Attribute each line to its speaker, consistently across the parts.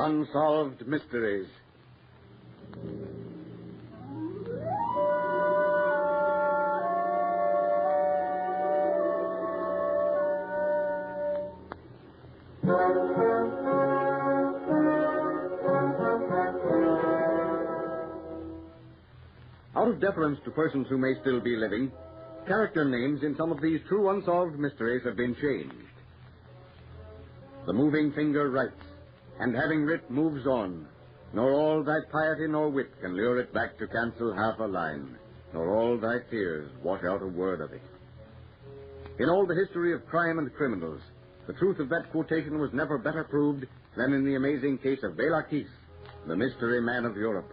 Speaker 1: Unsolved Mysteries. Out of deference to persons who may still be living, character names in some of these true unsolved mysteries have been changed. The moving finger writes, and having writ moves on, nor all thy piety nor wit can lure it back to cancel half a line, nor all thy tears wash out a word of it. In all the history of crime and criminals, the truth of that quotation was never better proved than in the amazing case of Bela Kiss, the mystery man of Europe.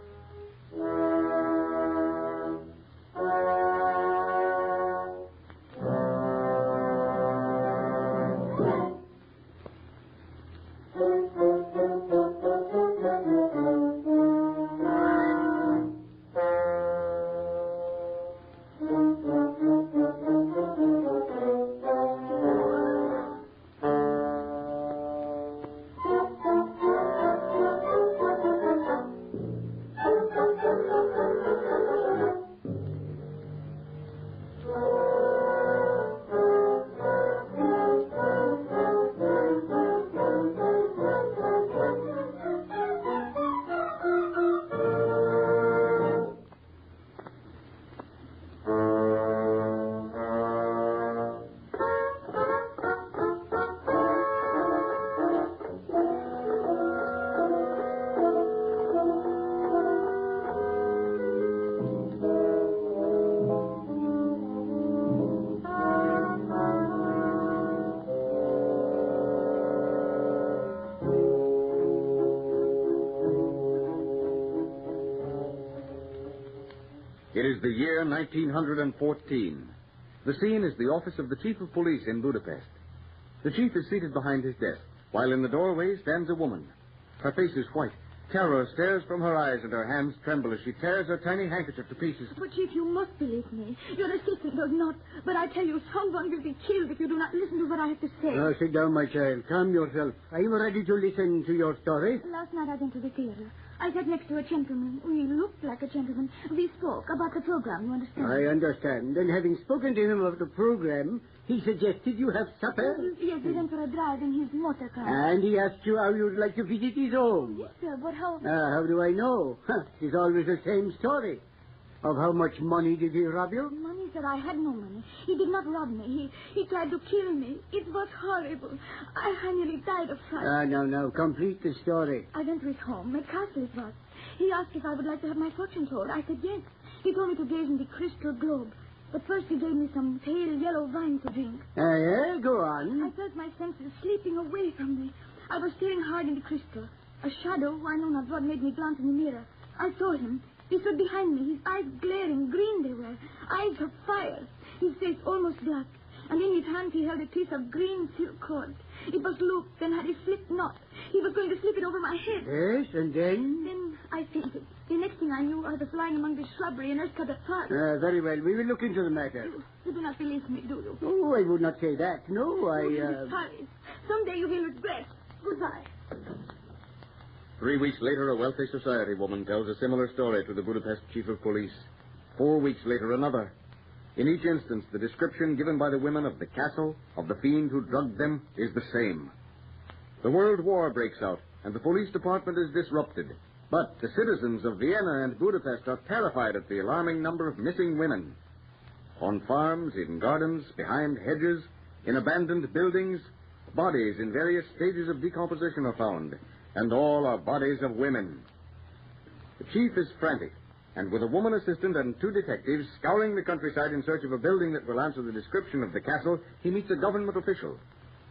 Speaker 1: It is the year 1914. The scene is the office of the Chief of Police in Budapest. The Chief is seated behind his desk, while in the doorway stands a woman. Her face is white. Terror stares from her eyes, and her hands tremble as she tears her tiny handkerchief to pieces.
Speaker 2: But, Chief, you must believe me. Your assistant does not. But I tell you, someone will be killed if you do not listen to what I have to say.
Speaker 3: Now, sit down, my child. Calm yourself. Are you ready to listen to your story?
Speaker 2: Last night I went to the theater. I sat next to a gentleman. He looked like a gentleman. We spoke about the program, you understand?
Speaker 3: I understand. And having spoken to him of the program, he suggested you have supper?
Speaker 2: Yes, we went for a drive in his motor car.
Speaker 3: And he asked you how you'd like to visit his home?
Speaker 2: Yes, sir, but how...
Speaker 3: How do I know? It's always the same story. Of how much money did he rob you?
Speaker 2: Money, sir, I had no money. He did not rob me. He tried to kill me. It was horrible. I nearly died of fright.
Speaker 3: No. Complete the story.
Speaker 2: I went to his home, at Castle it was. He asked if I would like to have my fortune told. I said yes. He told me to gaze in the crystal globe. But first he gave me some pale yellow wine to drink.
Speaker 3: Yeah, go on.
Speaker 2: I felt my senses slipping away from me. I was staring hard in the crystal. A shadow, I know not what, made me glance in the mirror. I saw him. He stood behind me, his eyes glaring, green they were, eyes of fire, his face almost black. And in his hand he held a piece of green silk cord. It was looped and had a slip knot. He was going to slip it over my head.
Speaker 3: Yes, and then?
Speaker 2: Then I fainted. The next thing I knew, I was lying among the shrubbery and cut apart.
Speaker 3: Very well. We will look into the matter.
Speaker 2: You do not believe me, do you?
Speaker 3: Oh, I would not say that. No,
Speaker 2: Sorry. Someday you will regret. Goodbye.
Speaker 1: 3 weeks later, a wealthy society woman tells a similar story to the Budapest Chief of Police. 4 weeks later, another. In each instance, the description given by the women of the castle, of the fiend who drugged them, is the same. The World War breaks out, and the police department is disrupted. But the citizens of Vienna and Budapest are terrified at the alarming number of missing women. On farms, in gardens, behind hedges, in abandoned buildings, bodies in various stages of decomposition are found, and all are bodies of women. The chief is frantic, and with a woman assistant and 2 detectives scouring the countryside in search of a building that will answer the description of the castle, he meets a government official.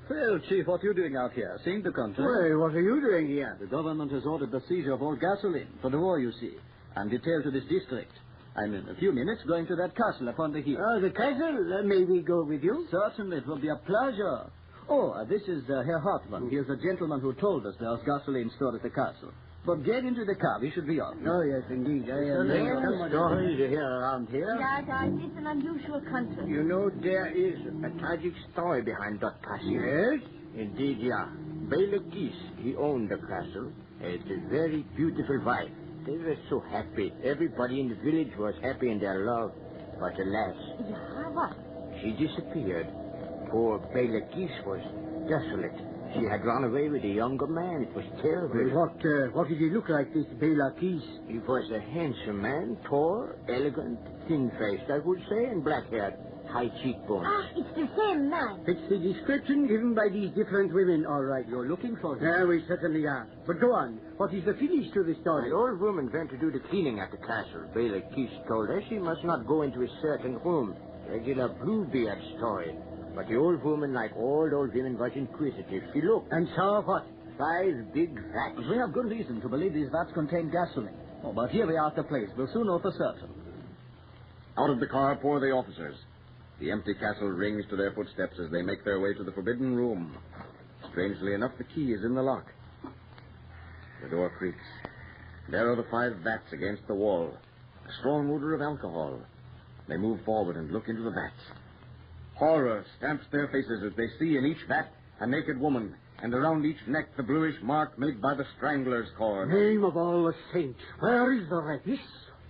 Speaker 4: Well, Chief, what are you doing out here? Seeing the country?
Speaker 3: Well, what are you doing here?
Speaker 4: The government has ordered the seizure of all gasoline for the war, you see. I'm detailed to this district. I'm in a few minutes going to that castle upon the hill.
Speaker 3: Oh, the castle? May we go with you?
Speaker 4: Certainly, it will be a pleasure. Oh, this is Herr Hartmann. He is the gentleman who told us there's gasoline stored at the castle. But get into the car. We should be off.
Speaker 3: Oh, yes, indeed. I am some stories here around here.
Speaker 2: Yes, it's an unusual country.
Speaker 3: You know, there is a tragic story behind that castle. Yes? Indeed, yeah.
Speaker 5: Bela Kiss, he owned the castle, had a very beautiful wife. They were so happy. Everybody in the village was happy in their love. But alas,
Speaker 2: Yeah, what?
Speaker 5: she disappeared. Poor Bela Kiss was desolate. She had run away with a younger man. It was terrible.
Speaker 3: What did he look like, this Bela Kiss?
Speaker 5: He was a handsome man, tall, elegant, thin-faced, I would say, and black-haired, high cheekbones.
Speaker 2: Ah, it's the same man.
Speaker 3: It's the description given by these different women, all right.
Speaker 4: You're looking for him.
Speaker 3: Yeah, we certainly are. But go on. What is the finish to the story?
Speaker 5: An old woman went to do the cleaning at the castle. Bela Kiss told her she must not go into a certain room. Regular Bluebeard story. But the old woman, like all old women, was inquisitive. She looked.
Speaker 3: And saw what?
Speaker 5: 5 big vats.
Speaker 4: We have good reason to believe these vats contain gasoline. Oh, but here we are at the place. We'll soon know for certain.
Speaker 1: Out of the car pour the officers. The empty castle rings to their footsteps as they make their way to the forbidden room. Strangely enough, the key is in the lock. The door creaks. There are the 5 vats against the wall. A strong odor of alcohol. They move forward and look into the vats. Horror stamps their faces as they see in each vat a naked woman, and around each neck the bluish mark made by the strangler's cord.
Speaker 3: Name of all the saints. Where is the wreck?
Speaker 4: This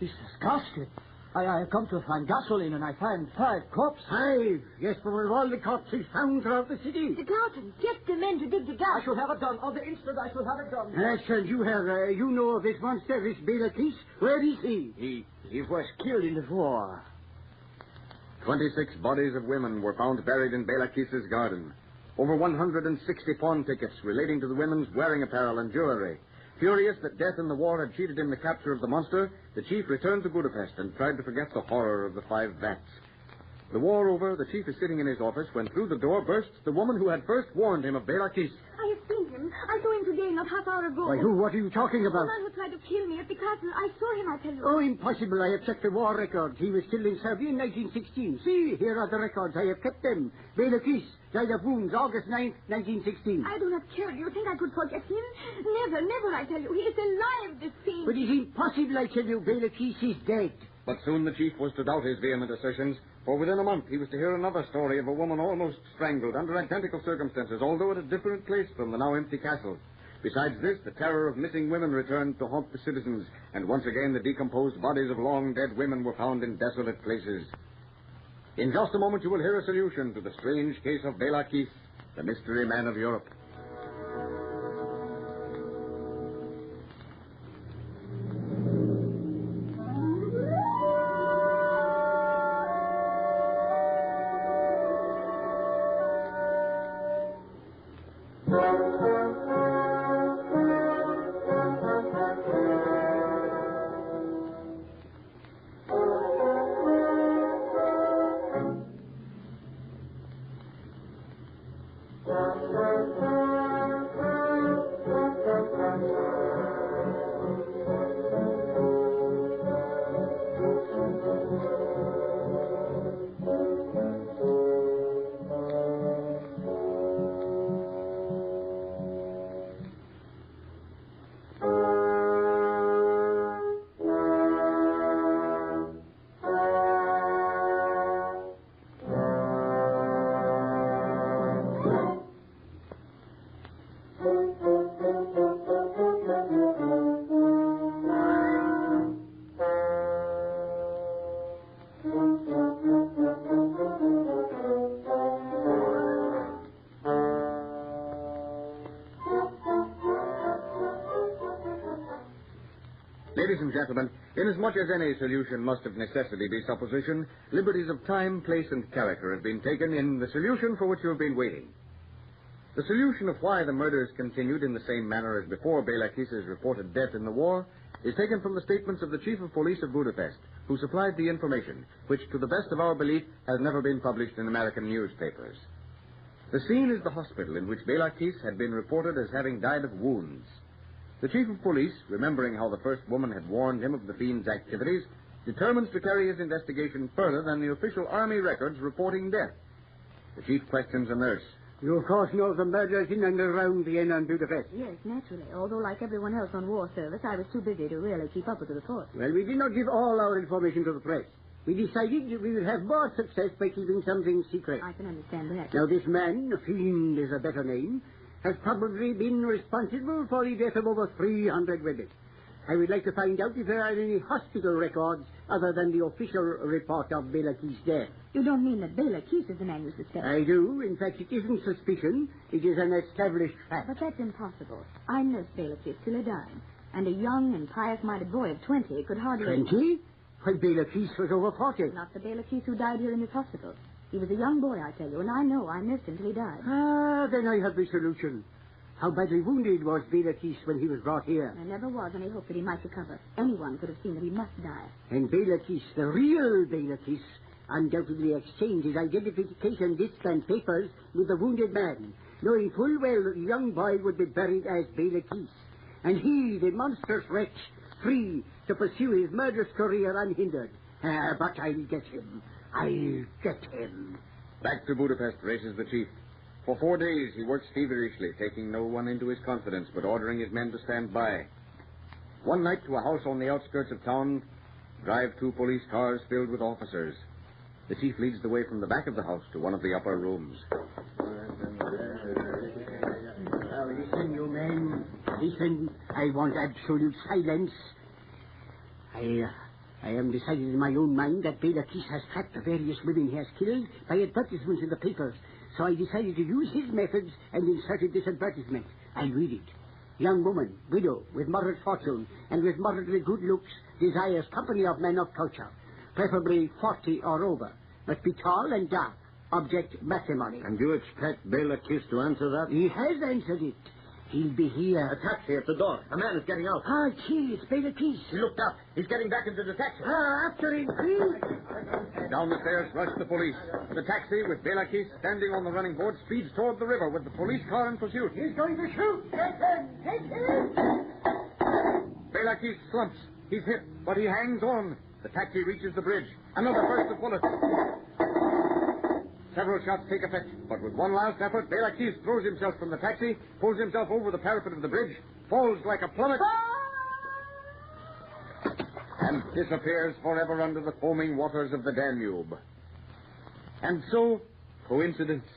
Speaker 4: is ghastly. I have come to find gasoline, and I find 5 corpses.
Speaker 3: 5? Yes, but with all the corpses found throughout the city.
Speaker 2: The Carlton, get the men to dig the gas.
Speaker 4: I shall have it done. On the instant, I shall have it done.
Speaker 3: Yes, and you have, you know of this monster, this Bela Kiss. Where is he?
Speaker 5: He was killed in the war.
Speaker 1: 26 bodies of women were found buried in Bela Kiss's garden. Over 160 pawn tickets relating to the women's wearing apparel and jewelry. Furious that death in the war had cheated in the capture of the monster, the chief returned to Budapest and tried to forget the horror of the 5 vats. The war over, the chief is sitting in his office when through the door bursts the woman who had first warned him of Bela Kiss.
Speaker 2: I have seen him. I saw him today, not half hour ago.
Speaker 3: Why, who? What are you talking
Speaker 2: The
Speaker 3: about?
Speaker 2: man who tried to kill me at the castle. I saw him, I tell you.
Speaker 3: Oh, impossible. I have checked the war records. He was killed in Serbia in 1916. See, here are the records. I have kept them. Bela Kiss died of wounds August 9th, 1916.
Speaker 2: I do not care. Do you think I could forget him? Never, never, I tell you. He is alive, this fiend.
Speaker 3: But it's impossible, I tell you. Bela Kiss is dead.
Speaker 1: But soon the chief was to doubt his vehement assertions, for within a month he was to hear another story of a woman almost strangled under identical circumstances, although at a different place from the now empty castle. Besides this, the terror of missing women returned to haunt the citizens, and once again the decomposed bodies of long-dead women were found in desolate places. In just a moment you will hear a solution to the strange case of Bela Kiss, the mystery man of Europe. Ladies and gentlemen, inasmuch as any solution must of necessity be supposition, liberties of time, place, and character have been taken in the solution for which you have been waiting. The solution of why the murders continued in the same manner as before Bela Kiss's reported death in the war is taken from the statements of the chief of police of Budapest, who supplied the information, which, to the best of our belief, has never been published in American newspapers. The scene is the hospital in which Bela Kiss had been reported as having died of wounds. The chief of police, remembering how the first woman had warned him of the fiend's activities, determines to carry his investigation further than the official army records reporting death. The chief questions a nurse.
Speaker 3: You, of course, know the murders in and around Vienna and Budapest.
Speaker 6: Yes, naturally. Although, like everyone else on war service, I was too busy to really keep up with the report.
Speaker 3: Well, we did not give all our information to the press. We decided that we would have more success by keeping something secret.
Speaker 6: I can understand that.
Speaker 3: Now, this man, Fiend is a better name, has probably been responsible for the death of over 300 women. I would like to find out if there are any hospital records other than the official report of Bela Keith's death.
Speaker 6: You don't mean that Bela Keith is the man you suspect?
Speaker 3: I do. In fact, it isn't suspicion. It is an established fact.
Speaker 6: But that's impossible. I nursed Bela Keith till he died. And a young and pious-minded boy of 20 could hardly...
Speaker 3: 20? Why, Bela Keith was over 40.
Speaker 6: Not the Bela Keith who died here in this hospital. He was a young boy, I tell you, and I know I nursed him till he died.
Speaker 3: Ah, then I have the solution. How badly wounded was Bela Keith when he was brought here?
Speaker 6: There never was any hope that he might recover. Anyone could have seen that he must die.
Speaker 3: And Bela Keith, the real Bela Keith, undoubtedly exchanged his identification disc and papers with the wounded man, knowing full well that the young boy would be buried as Bela Keith. And he, the monstrous wretch, free to pursue his murderous career unhindered. But I'll get him. I'll get him.
Speaker 1: Back to Budapest races the chief. For 4 days he works feverishly, taking no one into his confidence, but ordering his men to stand by. One night, to a house on the outskirts of town, drive 2 police cars filled with officers. The chief leads the way from the back of the house to one of the upper rooms.
Speaker 3: Now, listen, you men. Listen. I want absolute silence. I am decided in my own mind that Bela Keith has tracked the various women he has killed by advertisements in the papers. So I decided to use his methods and inserted this advertisement. I'll read it. Young woman, widow, with moderate fortune and with moderately good looks, desires company of men of culture, preferably 40 or over. Must be tall and dark. Object, matrimony.
Speaker 5: And you expect Bela Keith to answer that?
Speaker 3: He has answered it. He'll be here.
Speaker 5: A taxi at the door. A man is getting out.
Speaker 3: Ah, gee, it's Bela Keith.
Speaker 5: He looked up. He's getting back into the taxi.
Speaker 3: Ah, after him, please.
Speaker 1: Down the stairs rush the police. The taxi, with Bela Keith standing on the running board, speeds toward the river with the police car in pursuit.
Speaker 3: He's going to shoot. Take him. Take him.
Speaker 1: Bela Keith slumps. He's hit, but he hangs on. The taxi reaches the bridge. Another burst of bullets. Several shots take effect, but with one last effort, Bela Keith throws himself from the taxi, pulls himself over the parapet of the bridge, falls like a plummet, and disappears forever under the foaming waters of the Danube. And so, coincidence,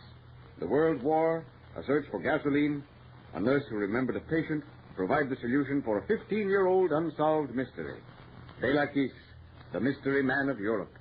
Speaker 1: the World War, a search for gasoline, a nurse who remembered a patient, provide the solution for a 15-year-old unsolved mystery. Bela Keith, the mystery man of Europe.